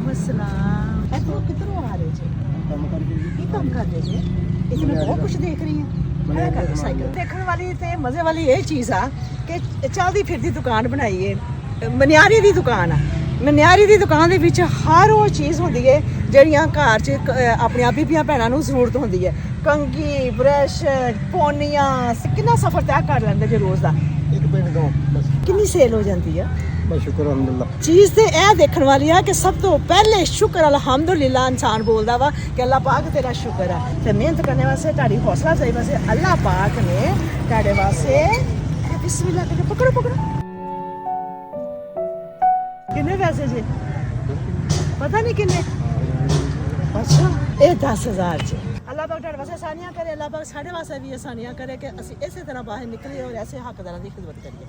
अस्सलाम। तो किधरों आ रहे जी? ਕੰਮ ਕਰਕੇ ਜੀ ਕੀ ਕੰਮ ਕਰਦੇ ਜੀ? ਇੱਥੇ ਮੈਂ ਬਹੁਤ ਕੁਝ ਦੇਖ ਰਹੀ ਹਾਂ। ਇਹ ਕਰ ਸਾਈਕਲ ਦੇਖਣ ਵਾਲੀ ਤੇ ਮਜ਼ੇ ਵਾਲੀ ਇਹ ਚੀਜ਼ ਆ ਕਿ ਚੱਲਦੀ ਫਿਰਦੀ ਦੁਕਾਨ ਬਣਾਈ ਹੈ। ਮਨਿਆਰੀ ਦੀ ਦੁਕਾਨ ਆ। ਮਨਿਆਰੀ ਦੀ ਦੁਕਾਨ ਦੇ ਵਿੱਚ ਹਰ ਉਹ ਚੀਜ਼ ਹੁੰਦੀ ਹੈ ਜਿਹੜੀਆਂ ਘਰ 'ਚ ਆਪਣੀਆਂ ਬੀਬੀਆਂ ਭੈਣਾਂ ਨੂੰ ਜ਼ਰੂਰਤ ਹੁੰਦੀ ਹੈ। ਕੰਘੀ, ਬ੍ਰਸ਼, ਪੌਨੀਆਂ, ਕਿੰਨਾ ਸਫ਼ਰ ਤੈਅ ਕਰ ਲੈਂਦੇ ਜੇ ਰੋਜ਼ ਦਾ। ਇੱਕ ਪਿੰਡ ਤੋਂ ਬਸ ਕਿੰਨੀ ਸੇਲ ਹੋ ਜਾਂਦੀ ਆ। ਬਸ ਸ਼ੁਕਰ ਅਲਹਮਦੁਲਿਲਾ। ਚੀਜ਼ ਤੇ ਇਹ ਦੇਖਣ ਵਾਲੀ ਆ ਕਿ ਸਭ ਤੋਂ ਪਹਿਲੇ ਸ਼ੁਕਰ ਅਲਹਮਦੁਲਿਲਾ ਇਨਸਾਨ ਬੋਲਦਾ ਵਾ ਕਿ ਅੱਲਾਹ ਪਾਕ ਤੇਰਾ ਸ਼ੁਕਰ ਆ ਤੇ ਮਿਹਨਤ ਕਰਨ ਵਾਸਤੇ ਤੁਹਾਡੀ ਹੌਸਲਾ ਸਹੀ ਵਾਸਤੇ ਅੱਲਾਹ ਪਾਕ ਨੇ ਤੁਹਾਡੇ ਵਾਸਤੇ ਬਿਸਮਿਲ੍ਲਾ ਕਰਕੇ ਪਕੜੋ। ਕਿੰਨੇ ਪੈਸੇ ਜੀ? ਪਤਾ ਨਹੀਂ ਕਿੰਨੇ। ਅੱਛਾ, ਇਹ 10,000 ਚ। ਅੱਲਾਹ ਪਾਕ ਤੁਹਾਡੇ ਵਾਸਤੇ ਆਸਾਨੀਆਂ ਕਰੇ। ਅੱਲਾਹ ਪਾਕ ਸਾਡੇ ਵਾਸਤੇ ਵੀ ਆਸਾਨੀਆਂ ਕਰੇ ਕਿ ਅਸੀਂ ਇਸੇ ਤਰ੍ਹਾਂ ਬਾਹਰ ਨਿਕਲੀਏ ਔਰ ਐਸੇ ਹੱਕਦਾਰਾਂ ਦੀ ਖਿਦਮਤ ਕਰੀਏ।